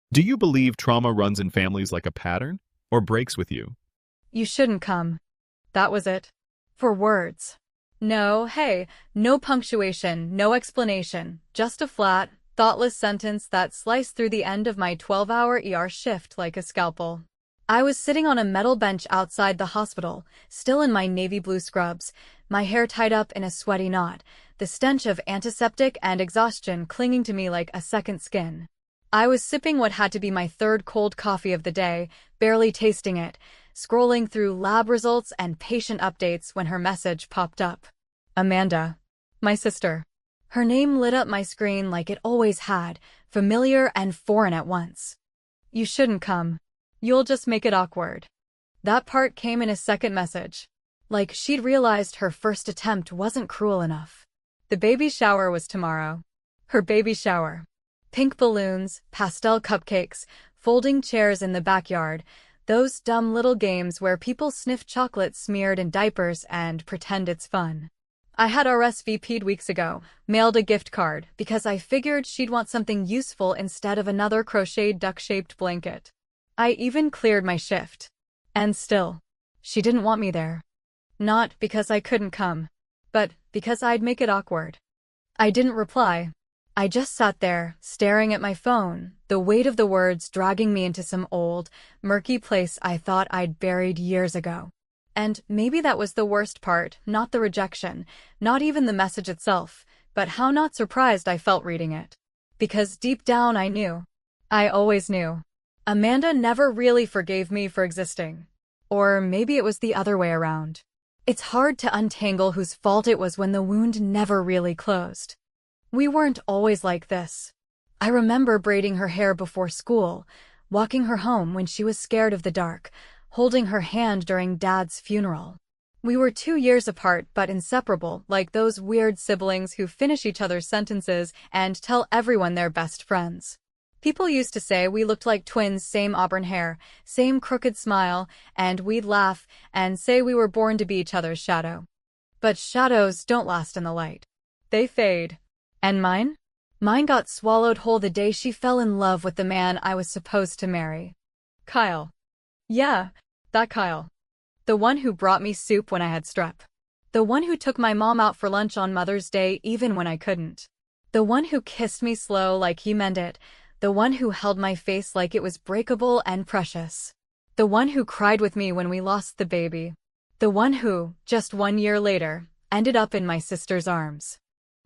Do you believe trauma runs in families like a pattern or breaks with you? You shouldn't come. That was it. For words. No, hey, no punctuation, no explanation, just a flat, thoughtless sentence that sliced through the end of my 12-hour ER shift like a scalpel. I was sitting on a metal bench outside the hospital, still in my navy blue scrubs, my hair tied up in a sweaty knot, the stench of antiseptic and exhaustion clinging to me like a second skin. I was sipping what had to be my third cold coffee of the day, barely tasting it, scrolling through lab results and patient updates when her message popped up. Amanda. My sister. Her name lit up my screen like it always had, familiar and foreign at once. You shouldn't come. You'll just make it awkward. That part came in a second message. Like she'd realized her first attempt wasn't cruel enough. The baby shower was tomorrow. Her baby shower. Pink balloons, pastel cupcakes, folding chairs in the backyard, those dumb little games where people sniff chocolate smeared in diapers and pretend it's fun. I had RSVP'd weeks ago, mailed a gift card, because I figured she'd want something useful instead of another crocheted duck-shaped blanket. I even cleared my shift. And still, she didn't want me there. Not because I couldn't come, but because I'd make it awkward. I didn't reply. I just sat there, staring at my phone, the weight of the words dragging me into some old, murky place I thought I'd buried years ago. And maybe that was the worst part, not the rejection, not even the message itself, but how not surprised I felt reading it. Because deep down I knew. I always knew. Amanda never really forgave me for existing. Or maybe it was the other way around. It's hard to untangle whose fault it was when the wound never really closed. We weren't always like this. I remember braiding her hair before school, walking her home when she was scared of the dark, holding her hand during Dad's funeral. We were 2 years apart but inseparable, like those weird siblings who finish each other's sentences and tell everyone they're best friends. People used to say we looked like twins, same auburn hair, same crooked smile, and we'd laugh and say we were born to be each other's shadow. But shadows don't last in the light. They fade. And mine? Mine got swallowed whole the day she fell in love with the man I was supposed to marry. Kyle. Yeah, that Kyle. The one who brought me soup when I had strep. The one who took my mom out for lunch on Mother's Day even when I couldn't. The one who kissed me slow like he meant it. The one who held my face like it was breakable and precious. The one who cried with me when we lost the baby. The one who, just 1 year later, ended up in my sister's arms.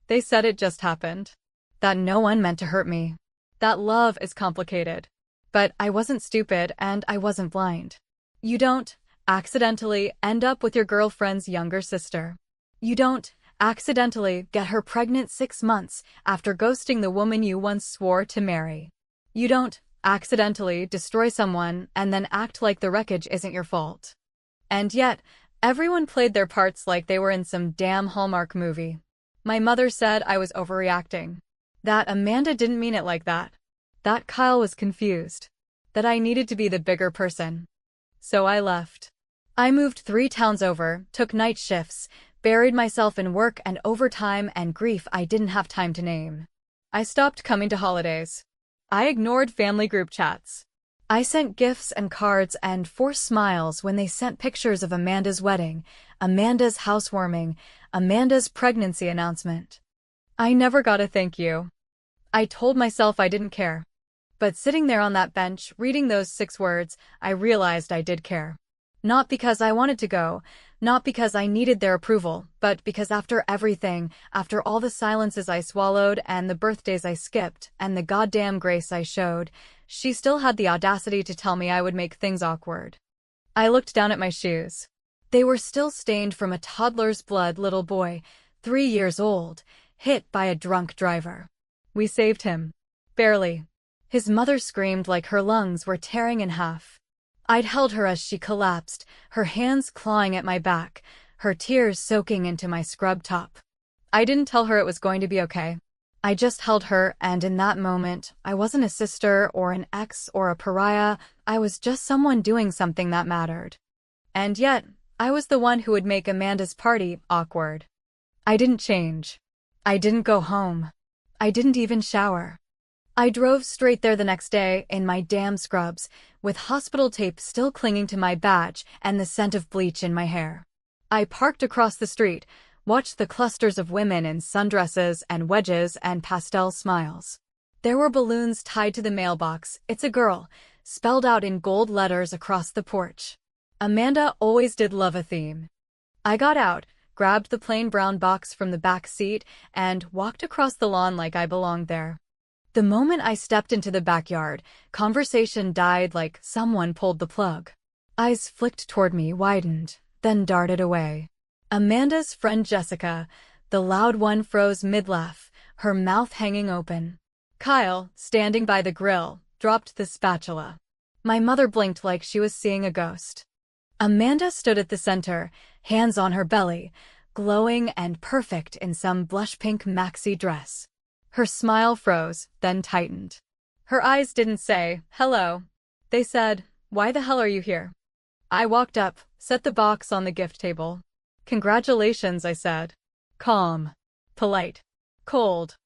They said it just happened. That no one meant to hurt me. That love is complicated. But I wasn't stupid and I wasn't blind. You don't accidentally end up with your girlfriend's younger sister. You don't accidentally get her pregnant 6 months after ghosting the woman you once swore to marry. You don't accidentally destroy someone and then act like the wreckage isn't your fault. And yet, everyone played their parts like they were in some damn Hallmark movie. My mother said I was overreacting. That Amanda didn't mean it like that. That Kyle was confused. That I needed to be the bigger person. So I left. I moved 3 towns over, took night shifts, buried myself in work and overtime and grief I didn't have time to name. I stopped coming to holidays. I ignored family group chats. I sent gifts and cards and forced smiles when they sent pictures of Amanda's wedding, Amanda's housewarming, Amanda's pregnancy announcement. I never got a thank you. I told myself I didn't care. But sitting there on that bench, reading those 6 words, I realized I did care. Not because I wanted to go, not because I needed their approval, but because after everything, after all the silences I swallowed and the birthdays I skipped and the goddamn grace I showed, she still had the audacity to tell me I would make things awkward. I looked down at my shoes. They were still stained from a toddler's blood. Little boy, 3 years old, hit by a drunk driver. We saved him. Barely. His mother screamed like her lungs were tearing in half. I'd held her as she collapsed, her hands clawing at my back, her tears soaking into my scrub top. I didn't tell her it was going to be okay. I just held her, and in that moment, I wasn't a sister or an ex or a pariah, I was just someone doing something that mattered. And yet, I was the one who would make Amanda's party awkward. I didn't change. I didn't go home. I didn't even shower. I drove straight there the next day in my damn scrubs, with hospital tape still clinging to my badge and the scent of bleach in my hair. I parked across the street, watched the clusters of women in sundresses and wedges and pastel smiles. There were balloons tied to the mailbox, "It's a girl," spelled out in gold letters across the porch. Amanda always did love a theme. I got out, grabbed the plain brown box from the back seat, and walked across the lawn like I belonged there. The moment I stepped into the backyard, conversation died like someone pulled the plug. Eyes flicked toward me, widened, then darted away. Amanda's friend Jessica, the loud one, froze mid-laugh, her mouth hanging open. Kyle, standing by the grill, dropped the spatula. My mother blinked like she was seeing a ghost. Amanda stood at the center, hands on her belly, glowing and perfect in some blush-pink maxi dress. Her smile froze, then tightened. Her eyes didn't say, "Hello." They said, "Why the hell are you here?" I walked up, set the box on the gift table. "Congratulations," I said. Calm. Polite. Cold.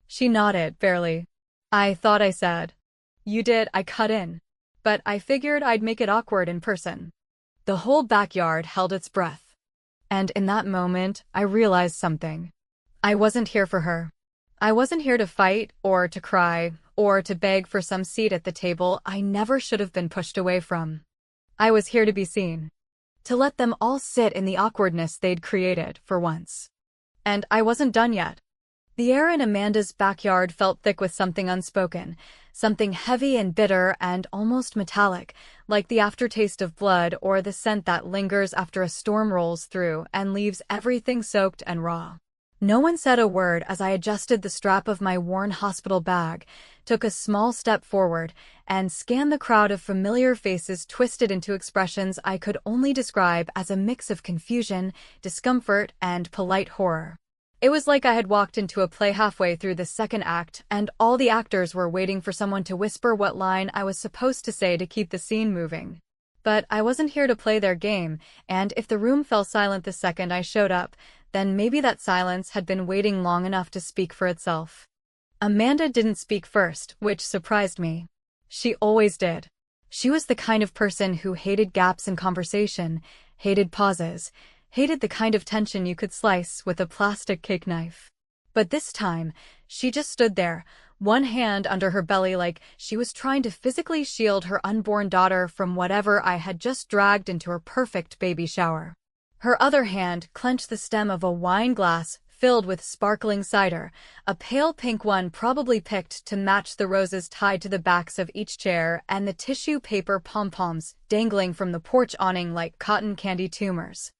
She nodded, barely. "I thought I said." "You did," I cut in. "But I figured I'd make it awkward in person." The whole backyard held its breath. And in that moment, I realized something. I wasn't here for her. I wasn't here to fight, or to cry, or to beg for some seat at the table I never should have been pushed away from. I was here to be seen. To let them all sit in the awkwardness they'd created, for once. And I wasn't done yet. The air in Amanda's backyard felt thick with something unspoken, something heavy and bitter and almost metallic, like the aftertaste of blood or the scent that lingers after a storm rolls through and leaves everything soaked and raw. No one said a word as I adjusted the strap of my worn hospital bag, took a small step forward, and scanned the crowd of familiar faces twisted into expressions I could only describe as a mix of confusion, discomfort, and polite horror. It was like I had walked into a play halfway through the second act, and all the actors were waiting for someone to whisper what line I was supposed to say to keep the scene moving. But I wasn't here to play their game, and if the room fell silent the second I showed up, then maybe that silence had been waiting long enough to speak for itself. Amanda didn't speak first, which surprised me. She always did. She was the kind of person who hated gaps in conversation, hated pauses, hated the kind of tension you could slice with a plastic cake knife. But this time, she just stood there, one hand under her belly like she was trying to physically shield her unborn daughter from whatever I had just dragged into her perfect baby shower. Her other hand clenched the stem of a wine glass filled with sparkling cider, a pale pink one probably picked to match the roses tied to the backs of each chair and the tissue paper pom-poms dangling from the porch awning like cotton candy tumors.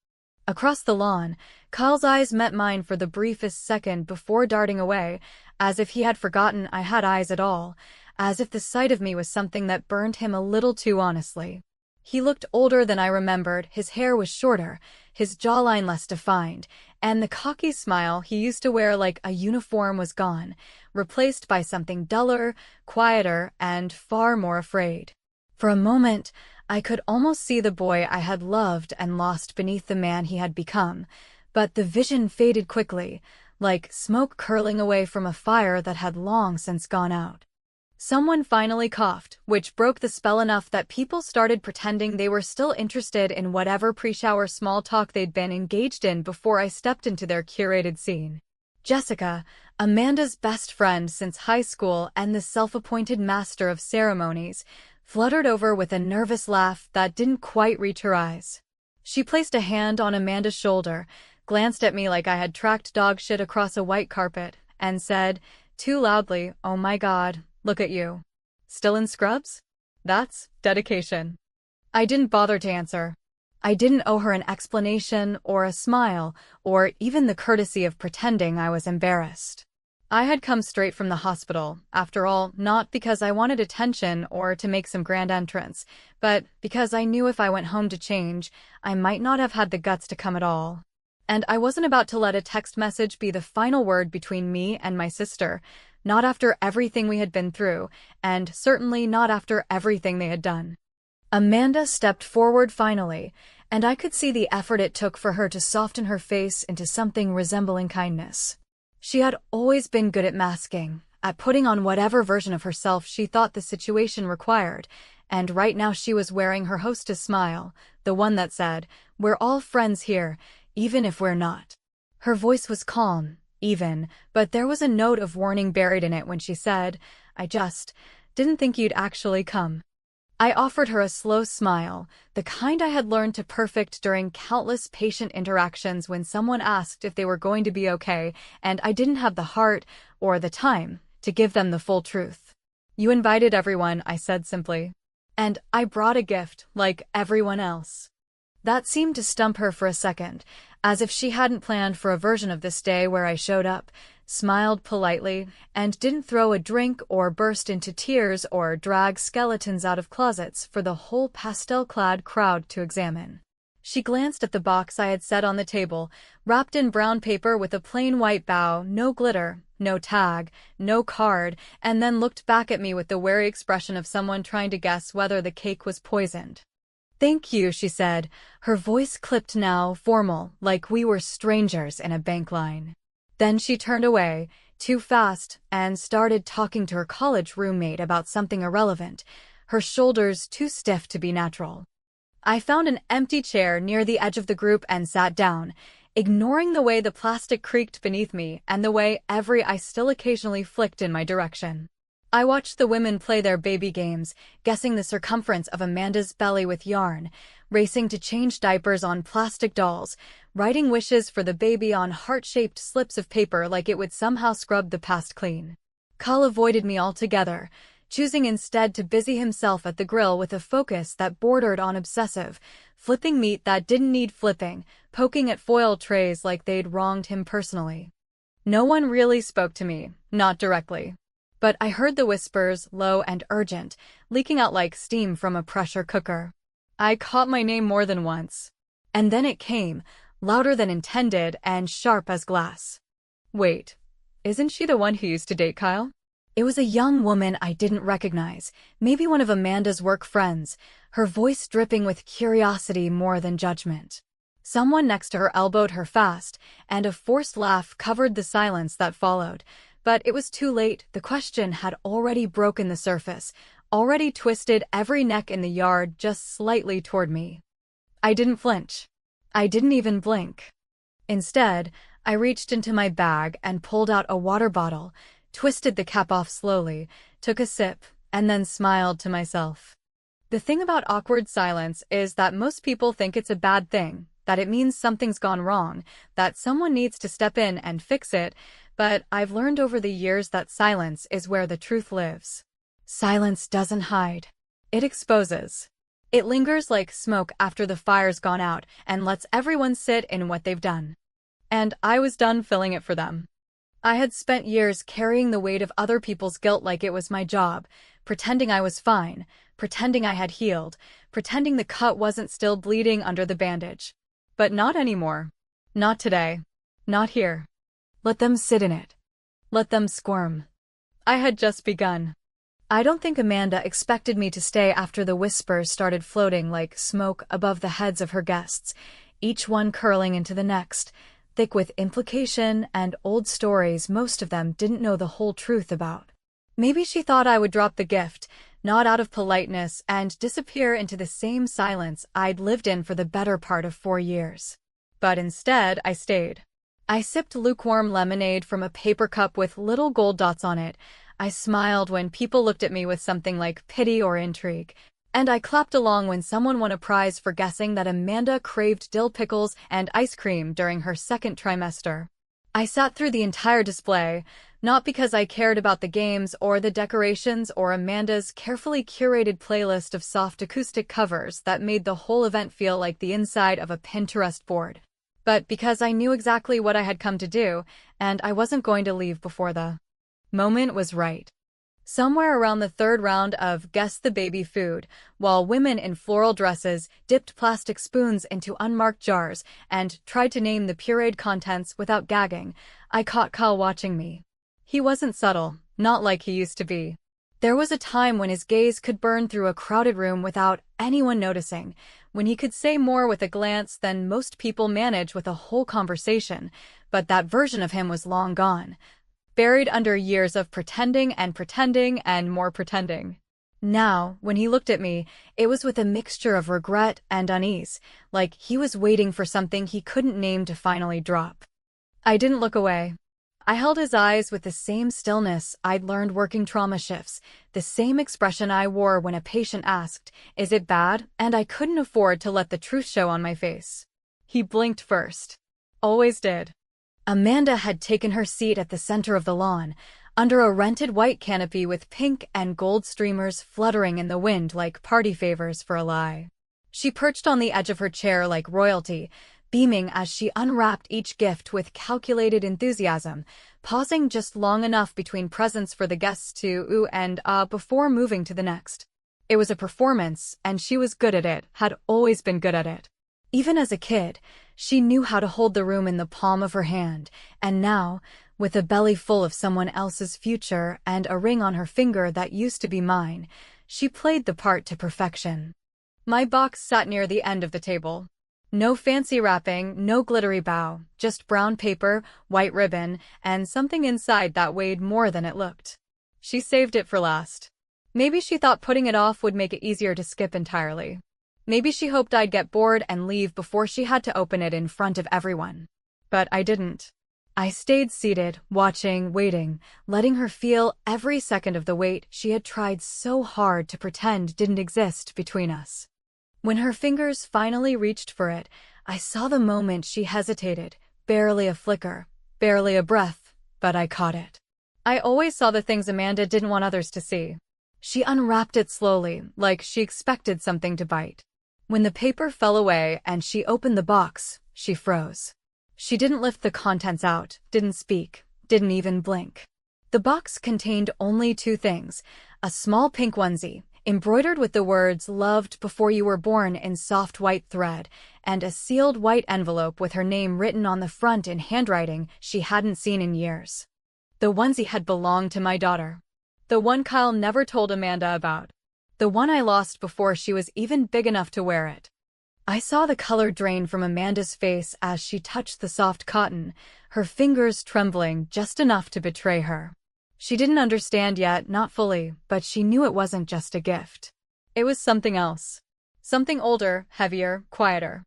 Across the lawn, Kyle's eyes met mine for the briefest second before darting away, as if he had forgotten I had eyes at all, as if the sight of me was something that burned him a little too honestly. He looked older than I remembered, his hair was shorter, his jawline less defined, and the cocky smile he used to wear like a uniform was gone, replaced by something duller, quieter, and far more afraid. For a moment, I could almost see the boy I had loved and lost beneath the man he had become, but the vision faded quickly, like smoke curling away from a fire that had long since gone out. Someone finally coughed, which broke the spell enough that people started pretending they were still interested in whatever pre-shower small talk they'd been engaged in before I stepped into their curated scene. Jessica, Amanda's best friend since high school and the self-appointed master of ceremonies, fluttered over with a nervous laugh that didn't quite reach her eyes. She placed a hand on Amanda's shoulder, glanced at me like I had tracked dog shit across a white carpet, and said, too loudly, "Oh my God, look at you. Still in scrubs? That's dedication." I didn't bother to answer. I didn't owe her an explanation or a smile or even the courtesy of pretending I was embarrassed. I had come straight from the hospital, after all, not because I wanted attention or to make some grand entrance, but because I knew if I went home to change, I might not have had the guts to come at all. And I wasn't about to let a text message be the final word between me and my sister, not after everything we had been through, and certainly not after everything they had done. Amanda stepped forward finally, and I could see the effort it took for her to soften her face into something resembling kindness. She had always been good at masking, at putting on whatever version of herself she thought the situation required, and right now she was wearing her hostess smile, the one that said, "We're all friends here, even if we're not." Her voice was calm, even, but there was a note of warning buried in it when she said, "I just didn't think you'd actually come." I offered her a slow smile, the kind I had learned to perfect during countless patient interactions when someone asked if they were going to be okay, and I didn't have the heart or the time to give them the full truth. "You invited everyone," I said simply. "And I brought a gift, like everyone else." That seemed to stump her for a second, as if she hadn't planned for a version of this day where I showed up, smiled politely, and didn't throw a drink or burst into tears or drag skeletons out of closets for the whole pastel-clad crowd to examine. She glanced at the box I had set on the table, wrapped in brown paper with a plain white bow, no glitter, no tag, no card, and then looked back at me with the wary expression of someone trying to guess whether the cake was poisoned. "Thank you," she said, her voice clipped now, formal, like we were strangers in a bank line. Then she turned away, too fast, and started talking to her college roommate about something irrelevant, her shoulders too stiff to be natural. I found an empty chair near the edge of the group and sat down, ignoring the way the plastic creaked beneath me and the way every eye still occasionally flicked in my direction. I watched the women play their baby games, guessing the circumference of Amanda's belly with yarn, racing to change diapers on plastic dolls, writing wishes for the baby on heart-shaped slips of paper like it would somehow scrub the past clean. Carl avoided me altogether, choosing instead to busy himself at the grill with a focus that bordered on obsessive, flipping meat that didn't need flipping, poking at foil trays like they'd wronged him personally. No one really spoke to me, not directly. But I heard the whispers, low and urgent, leaking out like steam from a pressure cooker. I caught my name more than once. And then it came, louder than intended and sharp as glass. "Wait, isn't she the one who used to date Kyle?" It was a young woman I didn't recognize, maybe one of Amanda's work friends, her voice dripping with curiosity more than judgment. Someone next to her elbowed her fast, and a forced laugh covered the silence that followed. But it was too late. The question had already broken the surface, already twisted every neck in the yard just slightly toward me. I didn't flinch. I didn't even blink. Instead, I reached into my bag and pulled out a water bottle, twisted the cap off slowly, took a sip, and then smiled to myself. The thing about awkward silence is that most people think it's a bad thing, that it means something's gone wrong, that someone needs to step in and fix it, but I've learned over the years that silence is where the truth lives. Silence doesn't hide. It exposes. It lingers like smoke after the fire's gone out and lets everyone sit in what they've done. And I was done filling it for them. I had spent years carrying the weight of other people's guilt like it was my job, pretending I was fine, pretending I had healed, pretending the cut wasn't still bleeding under the bandage. But not anymore. Not today. Not here. Let them sit in it. Let them squirm. I had just begun. I don't think Amanda expected me to stay after the whispers started floating like smoke above the heads of her guests, each one curling into the next, thick with implication and old stories most of them didn't know the whole truth about. Maybe she thought I would drop the gift, nod out of politeness, and disappear into the same silence I'd lived in for the better part of 4 years. But instead, I stayed. I sipped lukewarm lemonade from a paper cup with little gold dots on it. I smiled when people looked at me with something like pity or intrigue. And I clapped along when someone won a prize for guessing that Amanda craved dill pickles and ice cream during her second trimester. I sat through the entire display, not because I cared about the games or the decorations or Amanda's carefully curated playlist of soft acoustic covers that made the whole event feel like the inside of a Pinterest board, but because I knew exactly what I had come to do, and I wasn't going to leave before the moment was right. Somewhere around the third round of Guess the Baby Food, while women in floral dresses dipped plastic spoons into unmarked jars and tried to name the pureed contents without gagging, I caught Kyle watching me. He wasn't subtle, not like he used to be. There was a time when his gaze could burn through a crowded room without anyone noticing, when he could say more with a glance than most people manage with a whole conversation, but that version of him was long gone. buried under years of pretending and more pretending. Now, when he looked at me, it was with a mixture of regret and unease, like he was waiting for something he couldn't name to finally drop. I didn't look away. I held his eyes with the same stillness I'd learned working trauma shifts, the same expression I wore when a patient asked, "Is it bad?" and I couldn't afford to let the truth show on my face. He blinked first. Always did. Amanda had taken her seat at the center of the lawn, under a rented white canopy with pink and gold streamers fluttering in the wind like party favors for a lie. She perched on the edge of her chair like royalty, beaming as she unwrapped each gift with calculated enthusiasm, pausing just long enough between presents for the guests to ooh and ah before moving to the next. It was a performance, and she was good at it, had always been good at it. Even as a kid, she knew how to hold the room in the palm of her hand, and now, with a belly full of someone else's future and a ring on her finger that used to be mine, she played the part to perfection. My box sat near the end of the table. No fancy wrapping, no glittery bow, just brown paper, white ribbon, and something inside that weighed more than it looked. She saved it for last. Maybe she thought putting it off would make it easier to skip entirely. Maybe she hoped I'd get bored and leave before she had to open it in front of everyone. But I didn't. I stayed seated, watching, waiting, letting her feel every second of the weight she had tried so hard to pretend didn't exist between us. When her fingers finally reached for it, I saw the moment she hesitated, barely a flicker, barely a breath, but I caught it. I always saw the things Amanda didn't want others to see. She unwrapped it slowly, like she expected something to bite. When the paper fell away and she opened the box, she froze. She didn't lift the contents out, didn't speak, didn't even blink. The box contained only two things: a small pink onesie, embroidered with the words "Loved before you were born" in soft white thread, and a sealed white envelope with her name written on the front in handwriting she hadn't seen in years. The onesie had belonged to my daughter. The one Kyle never told Amanda about. The one I lost before she was even big enough to wear it. I saw the color drain from Amanda's face as she touched the soft cotton, her fingers trembling just enough to betray her. She didn't understand yet, not fully, but she knew it wasn't just a gift. It was something else. Something older, heavier, quieter.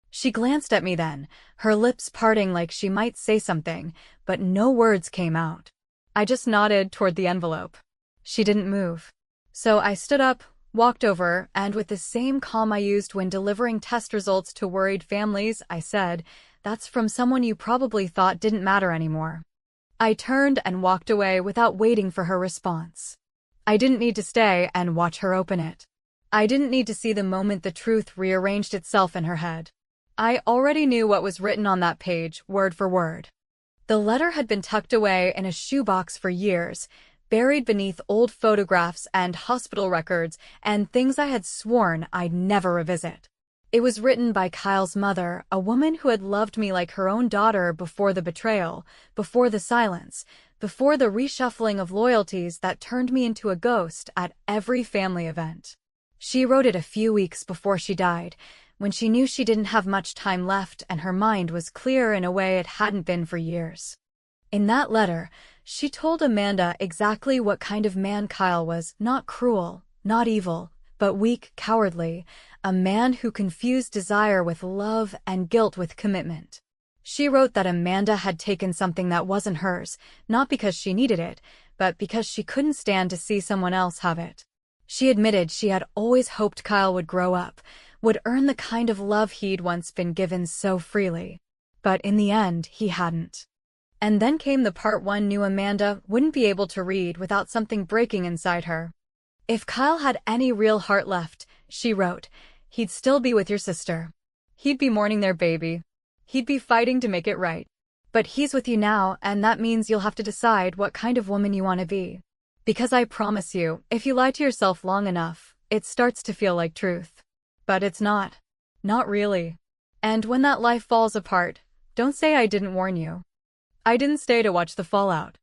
She glanced at me then, her lips parting like she might say something, but no words came out. I just nodded toward the envelope. She didn't move. So I stood up, walked over, and with the same calm I used when delivering test results to worried families, I said, "That's from someone you probably thought didn't matter anymore." I turned and walked away without waiting for her response. I didn't need to stay and watch her open it. I didn't need to see the moment the truth rearranged itself in her head. I already knew what was written on that page, word for word. The letter had been tucked away in a shoebox for years, buried beneath old photographs and hospital records and things I had sworn I'd never revisit. It was written by Kyle's mother, a woman who had loved me like her own daughter before the betrayal, before the silence, before the reshuffling of loyalties that turned me into a ghost at every family event. She wrote it a few weeks before she died, when she knew she didn't have much time left and her mind was clear in a way it hadn't been for years. In that letter, she told Amanda exactly what kind of man Kyle was: not cruel, not evil, but weak, cowardly, a man who confused desire with love and guilt with commitment. She wrote that Amanda had taken something that wasn't hers, not because she needed it, but because she couldn't stand to see someone else have it. She admitted she had always hoped Kyle would grow up, would earn the kind of love he'd once been given so freely. But in the end, he hadn't. And then came the part one knew Amanda wouldn't be able to read without something breaking inside her. If Kyle had any real heart left, she wrote, he'd still be with your sister. He'd be mourning their baby. He'd be fighting to make it right. But he's with you now, and that means you'll have to decide what kind of woman you want to be. Because I promise you, if you lie to yourself long enough, it starts to feel like truth. But it's not. Not really. And when that life falls apart, don't say I didn't warn you. I didn't stay to watch the fallout.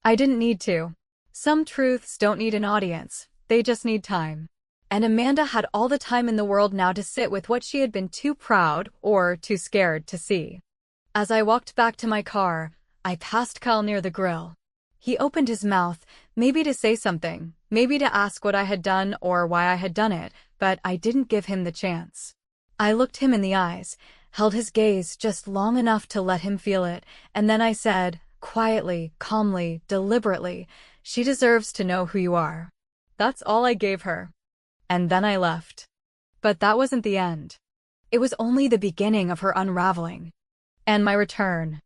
I didn't need to. Some truths don't need an audience, they just need time. And Amanda had all the time in the world now to sit with what she had been too proud or too scared to see. As I walked back to my car, I passed Kyle near the grill. He opened his mouth, maybe to say something, maybe to ask what I had done or why I had done it, but I didn't give him the chance. I looked him in the eyes, held his gaze just long enough to let him feel it, and then I said, quietly, calmly, deliberately, "She deserves to know who you are." That's all I gave her. And then I left. But that wasn't the end. It was only the beginning of her unraveling. And my return.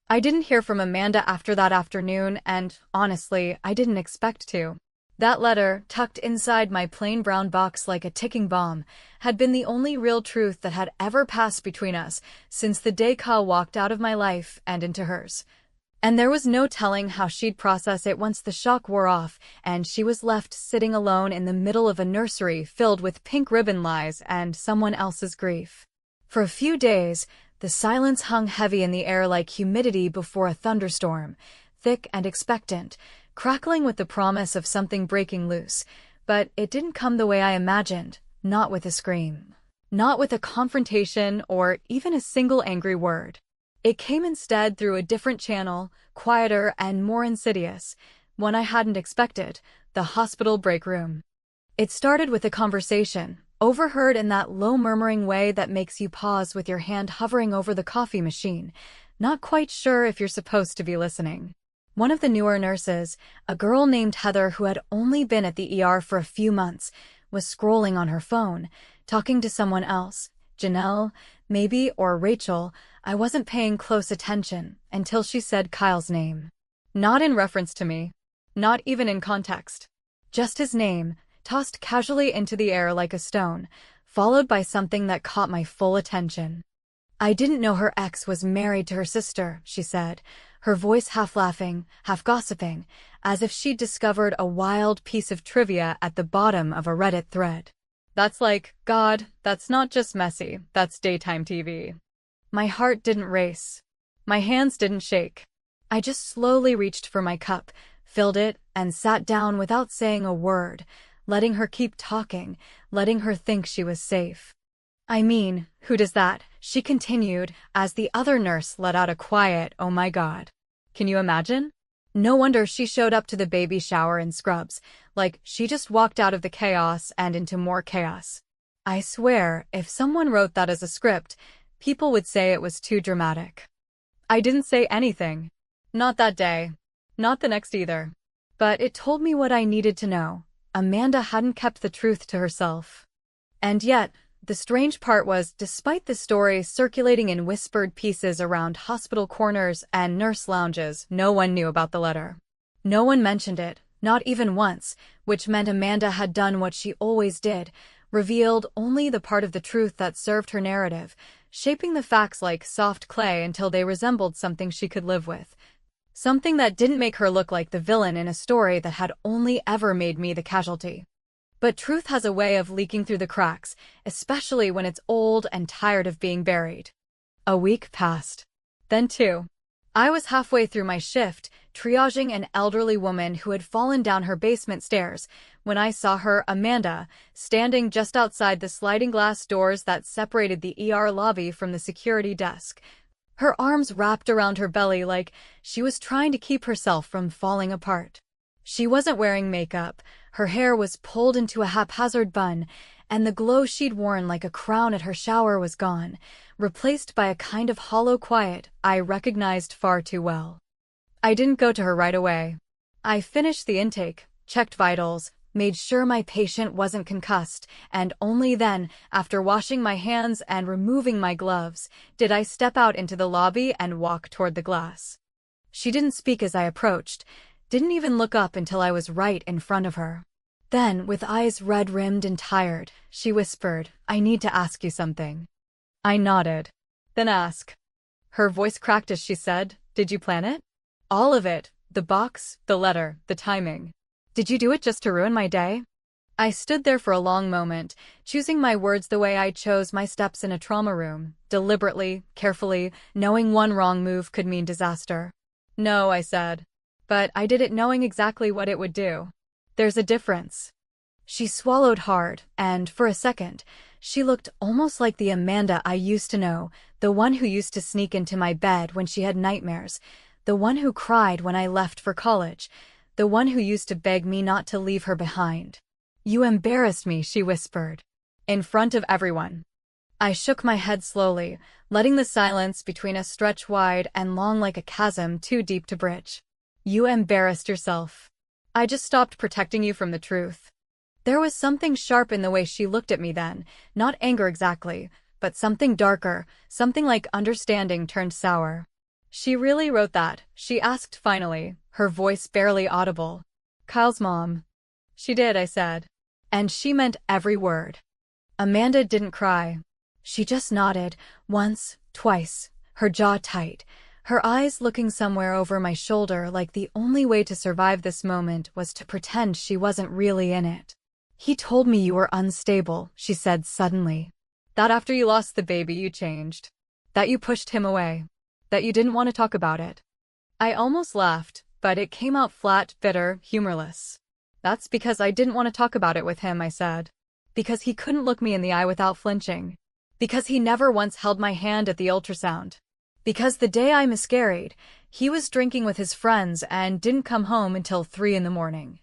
I didn't hear from Amanda after that afternoon, and, honestly, I didn't expect to. That letter, tucked inside my plain brown box like a ticking bomb, had been the only real truth that had ever passed between us since the day Kyle walked out of my life and into hers. And there was no telling how she'd process it once the shock wore off and she was left sitting alone in the middle of a nursery filled with pink ribbon lies and someone else's grief. For a few days, the silence hung heavy in the air like humidity before a thunderstorm, thick and expectant, crackling with the promise of something breaking loose. But it didn't come the way I imagined, not with a scream. Not with a confrontation or even a single angry word. It came instead through a different channel, quieter and more insidious, one I hadn't expected, the hospital break room. It started with a conversation, overheard in that low murmuring way that makes you pause with your hand hovering over the coffee machine, not quite sure if you're supposed to be listening. One of the newer nurses, a girl named Heather who had only been at the ER for a few months, was scrolling on her phone, talking to someone else, Janelle, maybe, or Rachel. I wasn't paying close attention until she said Kyle's name. Not in reference to me. Not even in context. Just his name, tossed casually into the air like a stone, followed by something that caught my full attention. "I didn't know her ex was married to her sister," she said, her voice half laughing, half gossiping, as if she'd discovered a wild piece of trivia at the bottom of a Reddit thread. That's like, God, that's not just messy, that's daytime TV. My heart didn't race. My hands didn't shake. I just slowly reached for my cup, filled it, and sat down without saying a word, letting her keep talking, letting her think she was safe. "I mean, who does that?" she continued, as the other nurse let out a quiet, "Oh my God." Can you imagine? No wonder she showed up to the baby shower in scrubs, like she just walked out of the chaos and into more chaos. I swear, if someone wrote that as a script, people would say it was too dramatic. I didn't say anything. Not that day. Not the next either. But it told me what I needed to know. Amanda hadn't kept the truth to herself. And yet, the strange part was, despite the story circulating in whispered pieces around hospital corners and nurse lounges, no one knew about the letter. No one mentioned it, not even once, which meant Amanda had done what she always did, revealed only the part of the truth that served her narrative, shaping the facts like soft clay until they resembled something she could live with. Something that didn't make her look like the villain in a story that had only ever made me the casualty. But truth has a way of leaking through the cracks, especially when it's old and tired of being buried. A week passed. Then two. I was halfway through my shift, triaging an elderly woman who had fallen down her basement stairs, when I saw her, Amanda, standing just outside the sliding glass doors that separated the ER lobby from the security desk. Her arms wrapped around her belly like she was trying to keep herself from falling apart. She wasn't wearing makeup, her hair was pulled into a haphazard bun, and the glow she'd worn like a crown at her shower was gone, replaced by a kind of hollow quiet I recognized far too well. I didn't go to her right away. I finished the intake, checked vitals, made sure my patient wasn't concussed, and only then, after washing my hands and removing my gloves, did I step out into the lobby and walk toward the glass. She didn't speak as I approached, didn't even look up until I was right in front of her. Then, with eyes red-rimmed and tired, she whispered, "I need to ask you something." I nodded. "Then ask." Her voice cracked as she said, "Did you plan it? All of it, the box, the letter, the timing. Did you do it just to ruin my day?" I stood there for a long moment, choosing my words the way I chose my steps in a trauma room, deliberately, carefully, knowing one wrong move could mean disaster. "No," I said. "But I did it knowing exactly what it would do. There's a difference." She swallowed hard, and for a second, she looked almost like the Amanda I used to know, the one who used to sneak into my bed when she had nightmares, The one who cried when I left for college. The one who used to beg me not to leave her behind. You embarrassed me, she whispered. In front of everyone. I shook my head slowly, letting the silence between us stretch wide and long like a chasm too deep to bridge. You embarrassed yourself. I just stopped protecting you from the truth. There was something sharp in the way she looked at me then, not anger exactly, but something darker, something like understanding turned sour. She really wrote that, she asked finally, her voice barely audible. Kyle's mom. She did, I said. And she meant every word. Amanda didn't cry. She just nodded, once, twice, her jaw tight, her eyes looking somewhere over my shoulder like the only way to survive this moment was to pretend she wasn't really in it. He told me you were unstable, she said suddenly. That after you lost the baby you changed. That you pushed him away. That you didn't want to talk about it. I almost laughed, but it came out flat, bitter, humorless. That's because I didn't want to talk about it with him, I said. Because he couldn't look me in the eye without flinching. Because he never once held my hand at the ultrasound. Because the day I miscarried, he was drinking with his friends and didn't come home until 3 in the morning.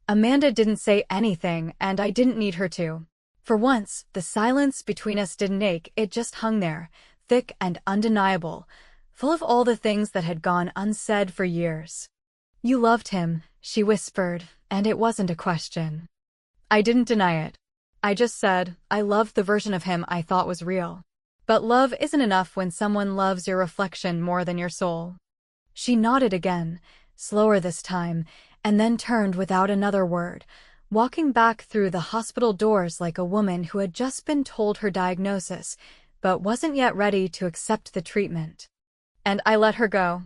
Amanda didn't say anything, and I didn't need her to. For once, the silence between us didn't ache, it just hung there, thick and undeniable, full of all the things that had gone unsaid for years. You loved him, she whispered, and it wasn't a question. I didn't deny it. I just said, I loved the version of him I thought was real. But love isn't enough when someone loves your reflection more than your soul. She nodded again, slower this time, and then turned without another word, walking back through the hospital doors like a woman who had just been told her diagnosis, but wasn't yet ready to accept the treatment. And I let her go.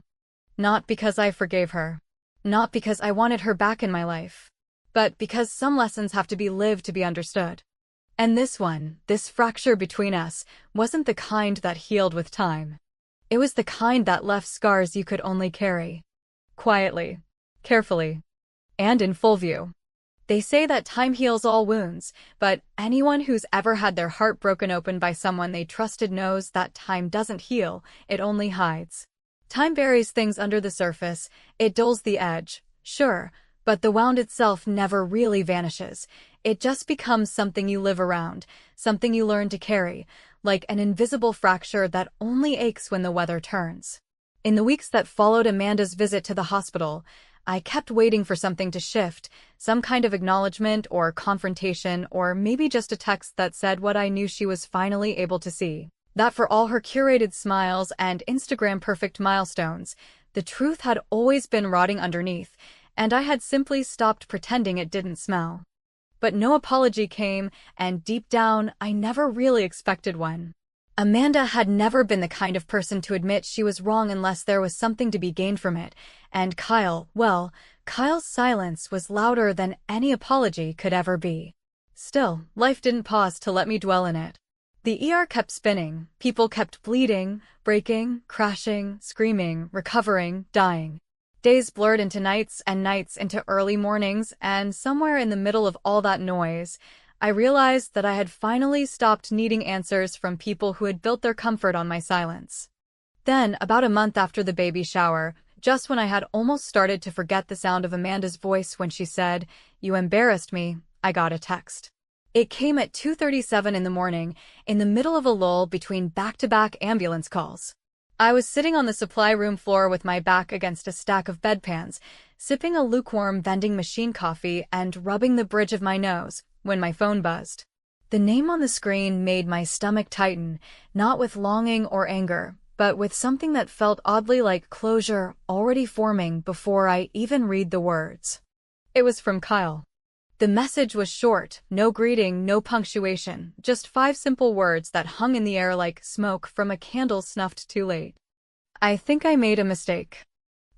Not because I forgave her. Not because I wanted her back in my life. But because some lessons have to be lived to be understood. And this one, this fracture between us, wasn't the kind that healed with time. It was the kind that left scars you could only carry. Quietly. Carefully. And in full view. They say that time heals all wounds, but anyone who's ever had their heart broken open by someone they trusted knows that time doesn't heal, it only hides. Time buries things under the surface, it dulls the edge, sure, but the wound itself never really vanishes. It just becomes something you live around, something you learn to carry, like an invisible fracture that only aches when the weather turns. In the weeks that followed Amanda's visit to the hospital, I kept waiting for something to shift, some kind of acknowledgement or confrontation or maybe just a text that said what I knew she was finally able to see. That for all her curated smiles and Instagram-perfect milestones, the truth had always been rotting underneath, and I had simply stopped pretending it didn't smell. But no apology came, and deep down, I never really expected one. Amanda had never been the kind of person to admit she was wrong unless there was something to be gained from it, and Kyle, well, Kyle's silence was louder than any apology could ever be. Still, life didn't pause to let me dwell in it. The ER kept spinning, people kept bleeding, breaking, crashing, screaming, recovering, dying. Days blurred into nights and nights into early mornings, and somewhere in the middle of all that noise, I realized that I had finally stopped needing answers from people who had built their comfort on my silence. Then, about a month after the baby shower, just when I had almost started to forget the sound of Amanda's voice when she said, "You embarrassed me," I got a text. It came at 2:37 in the morning, in the middle of a lull between back-to-back ambulance calls. I was sitting on the supply room floor with my back against a stack of bedpans, sipping a lukewarm vending machine coffee and rubbing the bridge of my nose, when my phone buzzed. The name on the screen made my stomach tighten, not with longing or anger, but with something that felt oddly like closure already forming before I even read the words. It was from Kyle. The message was short, no greeting, no punctuation, just 5 simple words that hung in the air like smoke from a candle snuffed too late. I think I made a mistake.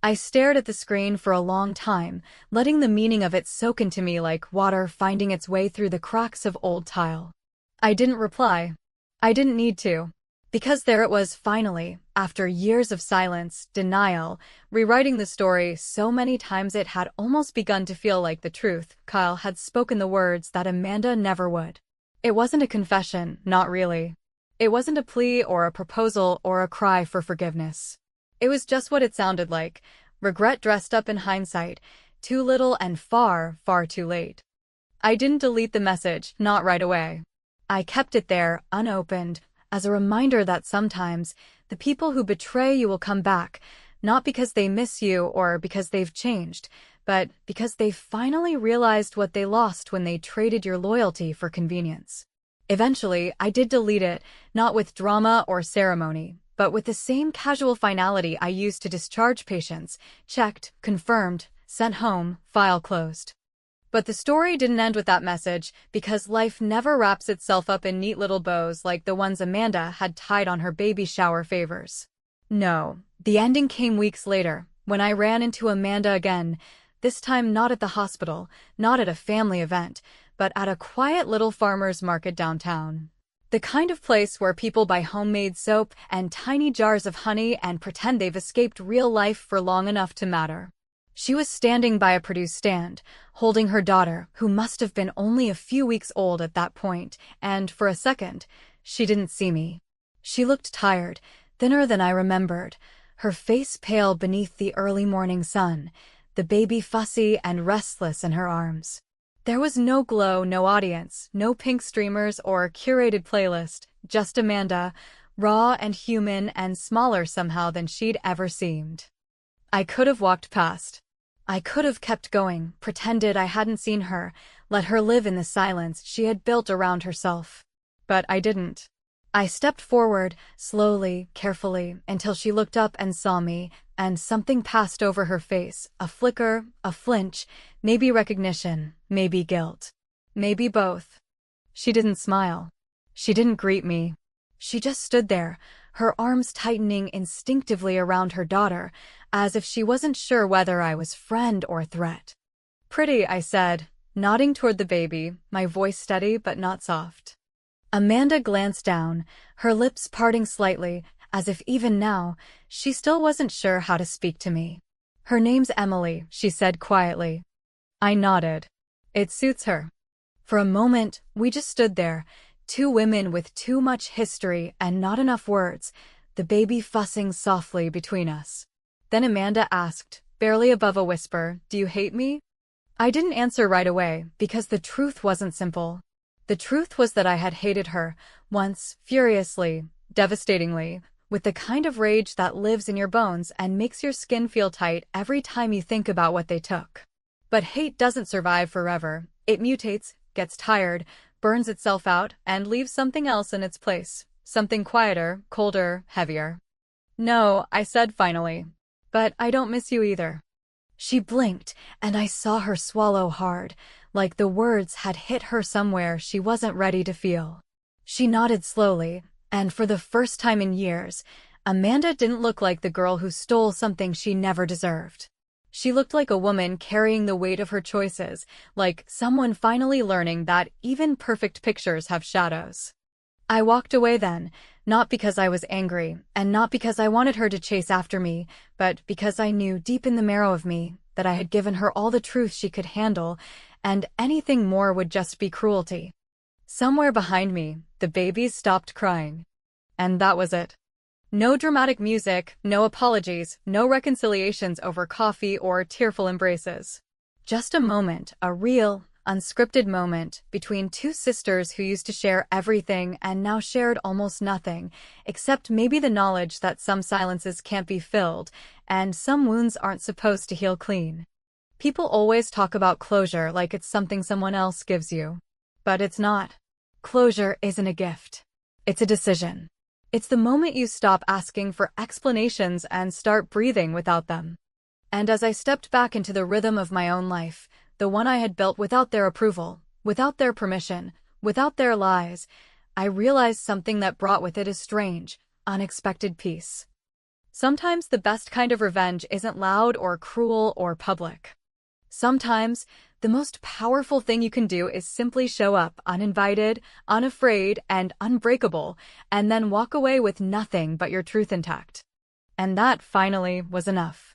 I stared at the screen for a long time, letting the meaning of it soak into me like water finding its way through the cracks of old tile. I didn't reply. I didn't need to. Because there it was finally, after years of silence, denial, rewriting the story so many times it had almost begun to feel like the truth. Kyle had spoken the words that Amanda never would. It wasn't a confession, not really. It wasn't a plea or a proposal or a cry for forgiveness. It was just what it sounded like. Regret dressed up in hindsight. Too little and far, far too late. I didn't delete the message, not right away. I kept it there, unopened, as a reminder that sometimes the people who betray you will come back, not because they miss you or because they've changed, but because they finally realized what they lost when they traded your loyalty for convenience. Eventually, I did delete it, not with drama or ceremony, but with the same casual finality I used to discharge patients: checked, confirmed, sent home, file closed. But the story didn't end with that message, because life never wraps itself up in neat little bows like the ones Amanda had tied on her baby shower favors. No, the ending came weeks later, when I ran into Amanda again, this time not at the hospital, not at a family event, but at a quiet little farmer's market downtown. The kind of place where people buy homemade soap and tiny jars of honey and pretend they've escaped real life for long enough to matter. She was standing by a produce stand, holding her daughter, who must have been only a few weeks old at that point, and for a second, she didn't see me. She looked tired, thinner than I remembered, her face pale beneath the early morning sun, the baby fussy and restless in her arms. There was no glow, no audience, no pink streamers or curated playlist, just Amanda, raw and human and smaller somehow than she'd ever seemed. I could have walked past. I could have kept going, pretended I hadn't seen her, let her live in the silence she had built around herself. But I didn't. I stepped forward, slowly, carefully, until she looked up and saw me, and something passed over her face, a flicker, a flinch, maybe recognition, maybe guilt. Maybe both. She didn't smile. She didn't greet me. She just stood there, her arms tightening instinctively around her daughter, as if she wasn't sure whether I was friend or threat. "Pretty," I said, nodding toward the baby, my voice steady but not soft. Amanda glanced down, her lips parting slightly, as if even now, she still wasn't sure how to speak to me. "Her name's Emily," she said quietly. I nodded. "It suits her." For a moment, we just stood there, two women with too much history and not enough words, the baby fussing softly between us. Then Amanda asked, barely above a whisper, "Do you hate me?" I didn't answer right away, because the truth wasn't simple. The truth was that I had hated her, once, furiously, devastatingly, with the kind of rage that lives in your bones and makes your skin feel tight every time you think about what they took. But hate doesn't survive forever. It mutates, gets tired, burns itself out, and leaves something else in its place. Something quieter, colder, heavier. "No," I said finally. "But I don't miss you either." She blinked, and I saw her swallow hard, like the words had hit her somewhere she wasn't ready to feel. She nodded slowly, and for the first time in years, Amanda didn't look like the girl who stole something she never deserved. She looked like a woman carrying the weight of her choices, like someone finally learning that even perfect pictures have shadows. I walked away then, not because I was angry, and not because I wanted her to chase after me, but because I knew deep in the marrow of me that I had given her all the truth she could handle, and anything more would just be cruelty. Somewhere behind me, the babies stopped crying. And that was it. No dramatic music, no apologies, no reconciliations over coffee or tearful embraces. Just a moment, a real, unscripted moment, between two sisters who used to share everything and now shared almost nothing, except maybe the knowledge that some silences can't be filled, and some wounds aren't supposed to heal clean. People always talk about closure like it's something someone else gives you. But it's not. Closure isn't a gift. It's a decision. It's the moment you stop asking for explanations and start breathing without them. And as I stepped back into the rhythm of my own life, the one I had built without their approval, without their permission, without their lies, I realized something that brought with it a strange, unexpected peace. Sometimes the best kind of revenge isn't loud or cruel or public. Sometimes, the most powerful thing you can do is simply show up uninvited, unafraid, and unbreakable, and then walk away with nothing but your truth intact. And that finally was enough.